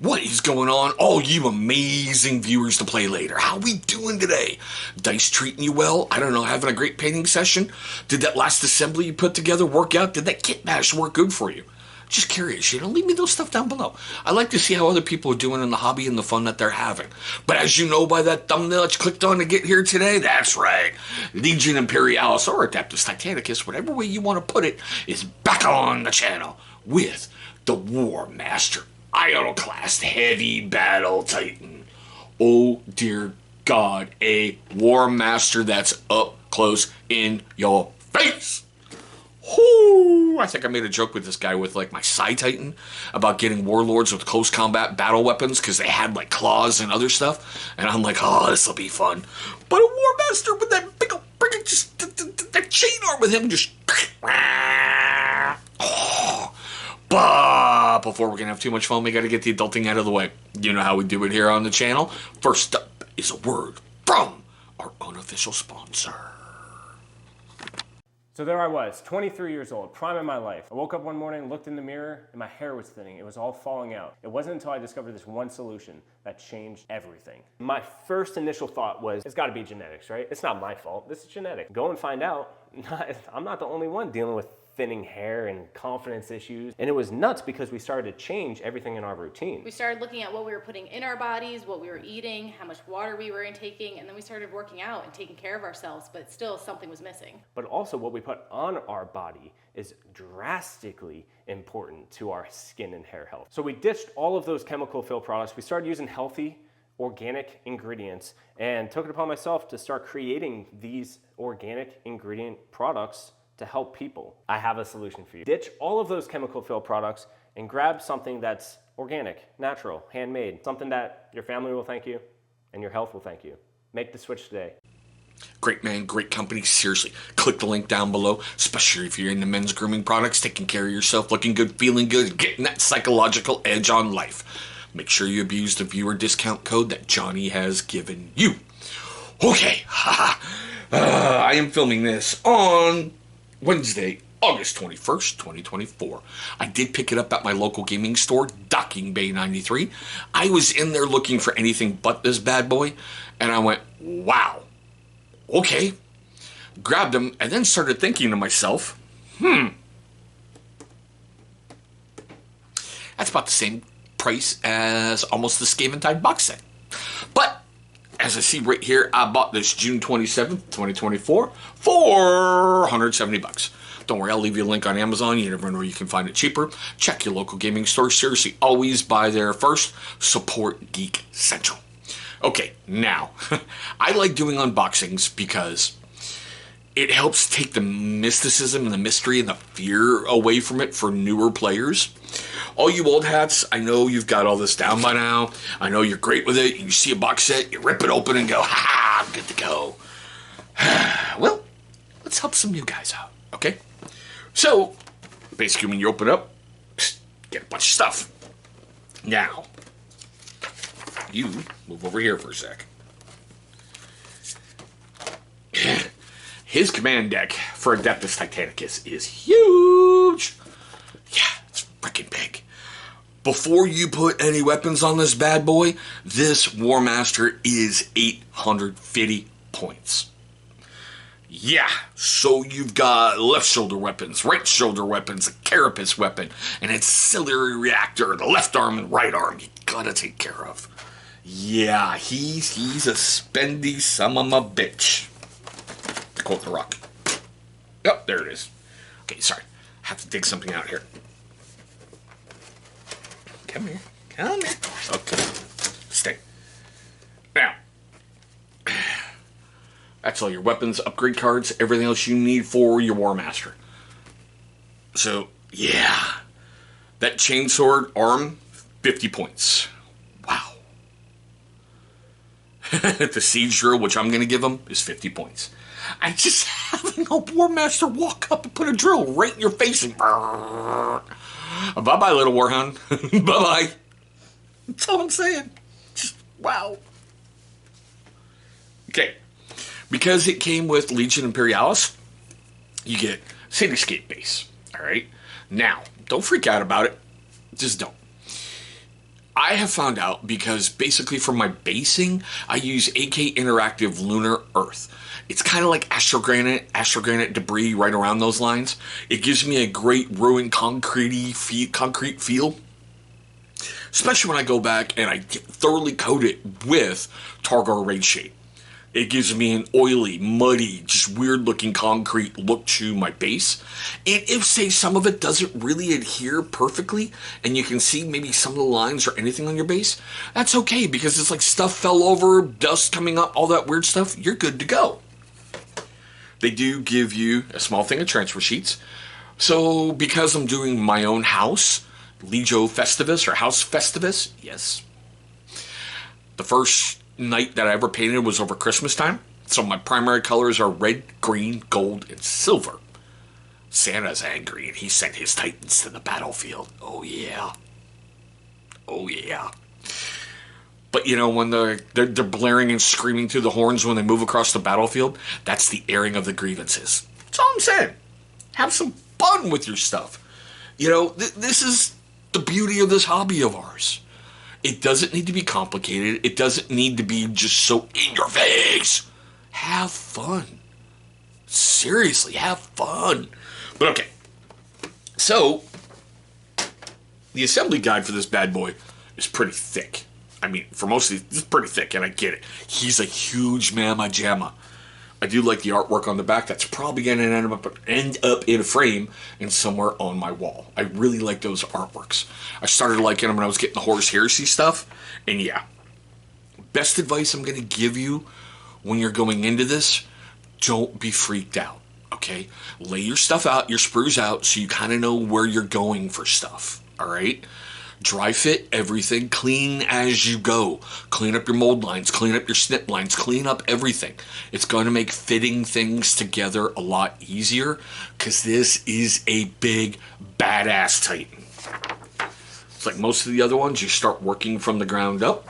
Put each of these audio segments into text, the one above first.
What is going on, all you amazing viewers to play later? How we doing today? Dice treating you well? I don't know, having a great painting session? Did that last assembly you put together work out? Did that kit bash work good for you? Just curious, leave me those stuff down below. I like to see how other people are doing in the hobby and the fun that they're having. But as you know by that thumbnail that you clicked on to get here today, that's right. Legion Imperialis or Adeptus Titanicus, whatever way you want to put it, is back on the channel with the Warmaster Iconoclast Heavy Battle Titan. Oh dear God, a Warmaster that's up close in your face. I think I made a joke with this guy with like my Psi Titan about getting warlords with close combat battle weapons because they had like claws and other stuff, and I'm like, oh, this will be fun. But a Warmaster with that big old just that chain arm with him just. But before we're gonna have too much fun, we gotta get the adulting out of the way. You know how we do it here on the channel. First up is a word from our unofficial sponsor. So there I was, 23 years old, prime of my life. I woke up one morning, looked in the mirror, and my hair was thinning. It was all falling out. It wasn't until I discovered this one solution that changed everything. My first initial thought was, it's gotta be genetics, right? It's not my fault, this is genetic. Go and find out. I'm not the only one dealing with thinning hair and confidence issues. And it was nuts because we started to change everything in our routine. We started looking at what we were putting in our bodies, what we were eating, how much water we were intaking, and then we started working out and taking care of ourselves, but still something was missing. But also what we put on our body is drastically important to our skin and hair health. So we ditched all of those chemical filled products. We started using healthy, organic ingredients and took it upon myself to start creating these organic ingredient products to help people. I have a solution for you. Ditch all of those chemical filled products and grab something that's organic, natural, handmade, something that your family will thank you and your health will thank you. Make the switch today. Great man, great company. Seriously, click the link down below, especially if you're into men's grooming products, taking care of yourself, looking good, feeling good, getting that psychological edge on life. Make sure you abuse the viewer discount code that Johnny has given you. Okay, I am filming this on Wednesday, August 21st, 2024. I did pick it up at my local gaming store, Docking Bay 93. I was in there looking for anything but this bad boy, and I went, wow, okay. Grabbed them, and then started thinking to myself, that's about the same price as almost the Scaventide box set. But as I see right here, I bought this June 27th, 2024 for 170 bucks. Don't worry, I'll leave you a link on Amazon. You never know where you can find it cheaper. Check your local gaming store. Seriously, always buy there first. Support Geek Central. Okay, now, I like doing unboxings because it helps take the mysticism and the mystery and the fear away from it for newer players. All you old hats, I know you've got all this down by now. I know you're great with it. You see a box set, you rip it open and go, ha, I'm good to go. Well, let's help some new guys out, okay? So, basically when you open up, get a bunch of stuff. Now, you move over here for a sec. His command deck for Adeptus Titanicus is huge. Yeah, it's freaking big. Before you put any weapons on this bad boy, this Warmaster is 850 points. Yeah, so you've got left shoulder weapons, right shoulder weapons, a carapace weapon, an ancillary reactor, the left arm and right arm you gotta take care of. Yeah, he's a spendy son of a bitch. To quote The Rock. Oh, there it is. Okay, sorry. I have to dig something out here. Come here. Come here. Okay. Stay. Now, that's all your weapons, upgrade cards, everything else you need for your Warmaster. So, yeah. That chainsword arm, 50 points. Wow. The siege drill, which I'm going to give him, is 50 points. I just having a Warmaster walk up and put a drill right in your face and bye-bye, little warhound. Bye-bye. That's all I'm saying. Just, wow. Okay. Because it came with Legion Imperialis, you get Cityscape base. All right? Now, don't freak out about it. Just don't. I have found out, because basically for my basing, I use AK Interactive Lunar Earth. It's kind of like astrogranite debris right around those lines. It gives me a great ruined concrete feel. Especially when I go back and I thoroughly coat it with Targar Raid Shade. It gives me an oily, muddy, just weird looking concrete look to my base. And if, say, some of it doesn't really adhere perfectly, and you can see maybe some of the lines or anything on your base, that's okay, because it's like stuff fell over, dust coming up, all that weird stuff, you're good to go. They do give you a small thing of transfer sheets. So because I'm doing my own house, Legio Festivus or House Festivus, yes. The first night that I ever painted was over Christmas time. So my primary colors are red, green, gold, and silver. Santa's angry and he sent his Titans to the battlefield. Oh yeah. Oh yeah. But you know, when they're blaring and screaming through the horns when they move across the battlefield, that's the airing of the grievances. That's all I'm saying. Have some fun with your stuff. You know, this is the beauty of this hobby of ours. It doesn't need to be complicated. It doesn't need to be just so in your face. Have fun. Seriously, have fun. But okay. So, the assembly guide for this bad boy is pretty thick. I mean, for most of these, it's pretty thick, and I get it. He's a huge mamma jamma. I do like the artwork on the back. That's probably going to end up in a frame and somewhere on my wall. I really like those artworks. I started liking them when I was getting the Horus Heresy stuff. And yeah, best advice I'm going to give you when you're going into this, don't be freaked out, okay? Lay your stuff out, your sprues out, so you kind of know where you're going for stuff, all right? Dry fit everything, clean as you go. Clean up your mold lines, clean up your snip lines, clean up everything. It's going to make fitting things together a lot easier, because this is a big, badass Titan. It's like most of the other ones, you start working from the ground up.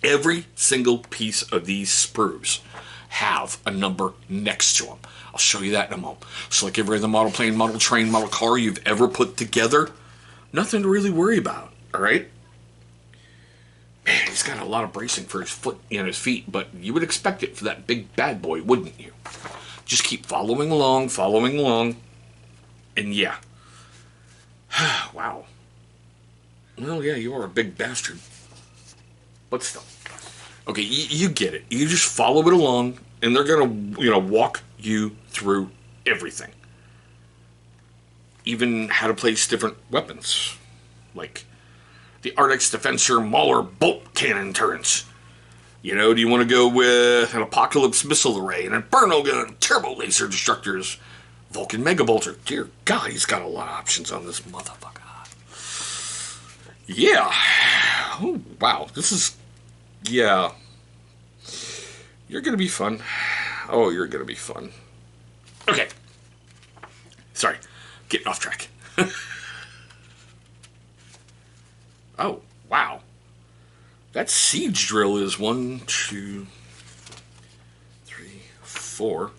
Every single piece of these sprues have a number next to them. I'll show you that in a moment. So like every other model plane, model train, model car you've ever put together, nothing to really worry about, all right? Man, he's got a lot of bracing for his foot and his feet, but you would expect it for that big bad boy, wouldn't you? Just keep following along, and yeah. Wow. Well, yeah, you are a big bastard. But still. Okay, you get it. You just follow it along, and they're going to, walk you through everything. Even how to place different weapons, like the Ardex Defensor Mauler bolt cannon turrets. Do you want to go with an Apocalypse missile array, an Inferno gun, turbo laser destructors, Vulcan mega bolter? Dear God, he's got a lot of options on this motherfucker. Yeah. Oh, wow. This is, yeah. You're going to be fun. Oh, you're going to be fun. Okay. Sorry. Getting off track. Oh, wow. That siege drill is 1, 2, 3, 4.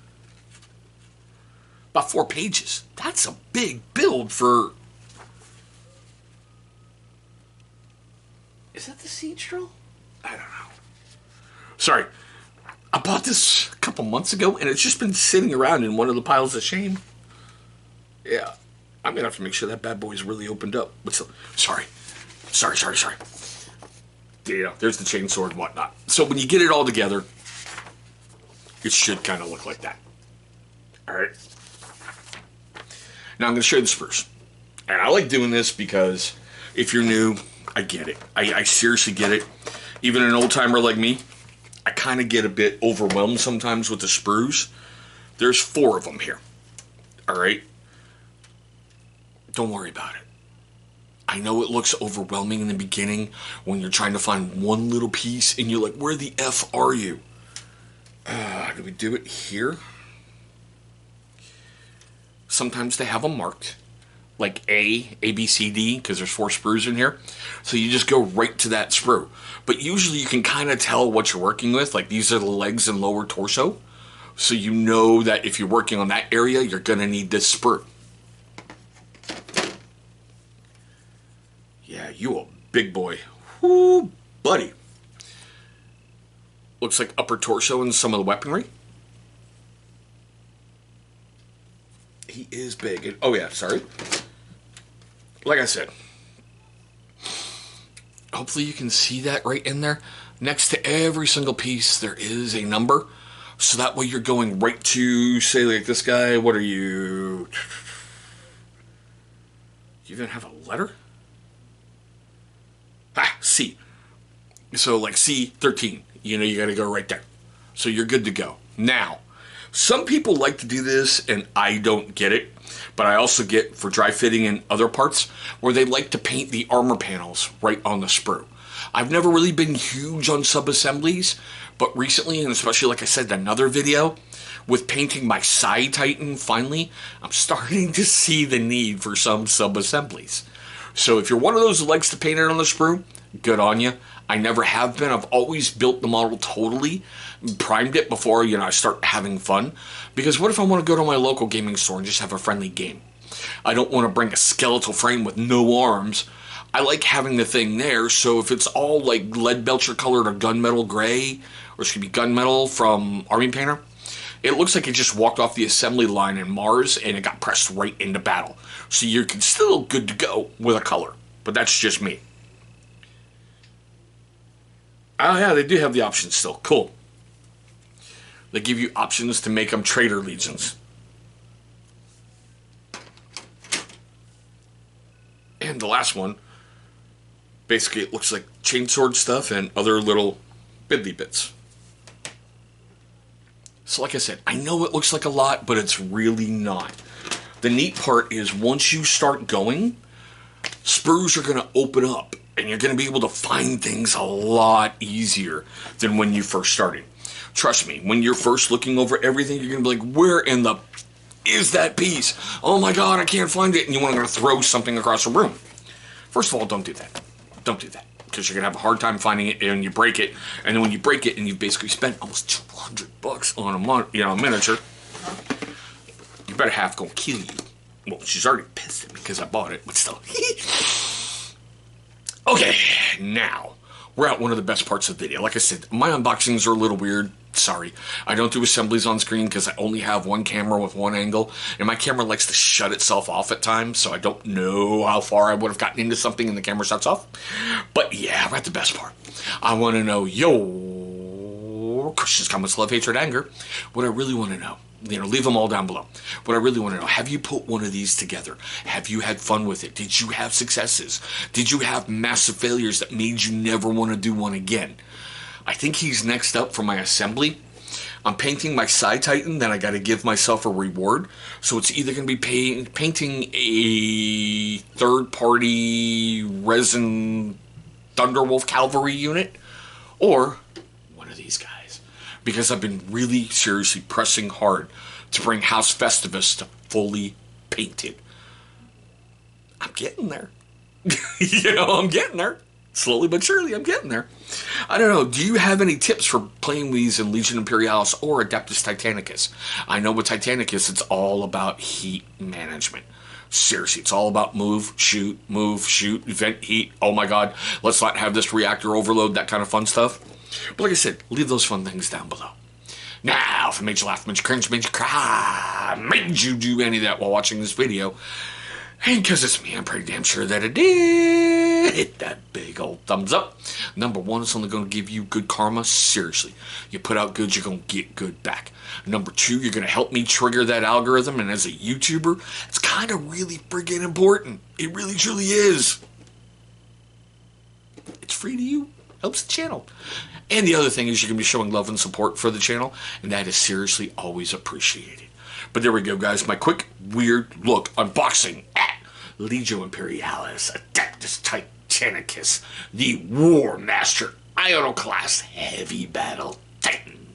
About 4 pages. That's a big build for... Is that the siege drill? I don't know. Sorry. I bought this a couple months ago, and it's just been sitting around in one of the piles of shame. Yeah, I'm going to have to make sure that bad boy's really opened up. But still, sorry. Yeah, there's the chainsaw and whatnot. So when you get it all together, it should kind of look like that. All right. Now I'm going to show you the sprues. And I like doing this because if you're new, I get it. I seriously get it. Even an old-timer like me, I kind of get a bit overwhelmed sometimes with the sprues. There's 4 of them here. All right. Don't worry about it. I know it looks overwhelming in the beginning when you're trying to find one little piece and you're like, where the F are you? Do we do it here? Sometimes they have them marked. Like A, B, C, D, because there's 4 sprues in here. So you just go right to that sprue. But usually you can kind of tell what you're working with. Like these are the legs and lower torso. So you know that if you're working on that area, you're going to need this sprue. Yeah, you a big boy. Whoo, buddy. Looks like upper torso and some of the weaponry. He is big. And, oh yeah, sorry. Like I said, hopefully you can see that right in there. Next to every single piece, there is a number. So that way you're going right to, say like this guy, what are you? You even have a letter? Ah, C. So like C13, you know, you got to go right there. So you're good to go. Now, some people like to do this, and I don't get it, but I also get for dry fitting and other parts where they like to paint the armor panels right on the sprue. I've never really been huge on sub-assemblies, but recently, and especially like I said in another video, with painting my side Titan finally, I'm starting to see the need for some sub-assemblies. So if you're one of those who likes to paint it on the sprue, good on you. I never have been. I've always built the model totally, primed it before, you know, I start having fun. Because what if I want to go to my local gaming store and just have a friendly game? I don't want to bring a skeletal frame with no arms. I like having the thing there, so if it's all like lead belcher colored or gunmetal gray, or it's going to be gunmetal from Army Painter, it looks like it just walked off the assembly line in Mars and it got pressed right into battle. So you're still good to go with a color, but that's just me. Oh yeah, they do have the options still. Cool. They give you options to make them Trader Legions. And the last one, basically it looks like chainsword stuff and other little biddly bits. So like I said, I know it looks like a lot, but it's really not. The neat part is once you start going, sprues are going to open up. And you're going to be able to find things a lot easier than when you first started. Trust me, when you're first looking over everything, you're going to be like, where in the is that piece? Oh my God, I can't find it. And you want to throw something across the room. First of all, don't do that. Don't do that. Because you're going to have a hard time finding it and you break it. And then when you break it and you've basically spent almost $200 on a miniature, you better half gonna kill you. Well, she's already pissed at me because I bought it, but still. Okay, now, we're at one of the best parts of the video. Like I said, my unboxings are a little weird. Sorry. I don't do assemblies on screen because I only have one camera with one angle, and my camera likes to shut itself off at times, so I don't know how far I would have gotten into something and the camera shuts off. But yeah, we're at the best part. I want to know your questions, comments, love, hatred, anger. What I really want to know, you know, leave them all down below. What I really want to know, have you put one of these together? Have you had fun with it? Did you have successes? Did you have massive failures that made you never want to do one again? I think he's next up for my assembly. I'm painting my side Titan, then I got to give myself a reward. So it's either going to be painting a third-party resin Thunderwolf Cavalry unit, or one of these guys. Because I've been really seriously pressing hard to bring House Festivus to fully painted. I'm getting there. You know, I'm getting there. Slowly but surely, I'm getting there. I don't know, do you have any tips for playing these in Legion Imperialis or Adeptus Titanicus? I know with Titanicus, it's all about heat management. Seriously, it's all about move, shoot, vent heat. Oh my God, let's not have this reactor overload, that kind of fun stuff. But like I said, leave those fun things down below. Now, if it made you laugh, made you cringe, made you cry, made you do any of that while watching this video, and because it's me, I'm pretty damn sure that it did, hit that big old thumbs up. Number one, it's only going to give you good karma. Seriously, you put out good, you're going to get good back. Number two, you're going to help me trigger that algorithm, and as a YouTuber, it's kind of really friggin' important. It really, truly is. It's free to you. Helps the channel. And the other thing is you're going to be showing love and support for the channel, and that is seriously always appreciated. But there we go, guys. My quick, weird look unboxing at Legio Imperialis Adeptus Titanicus, the Warmaster Iconoclast Heavy Battle Titan.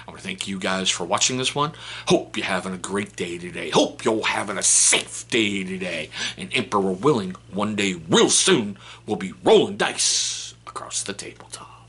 I want to thank you guys for watching this one. Hope you're having a great day today. Hope you're having a safe day today. And Emperor willing, one day real soon, we'll be rolling dice across the tabletop.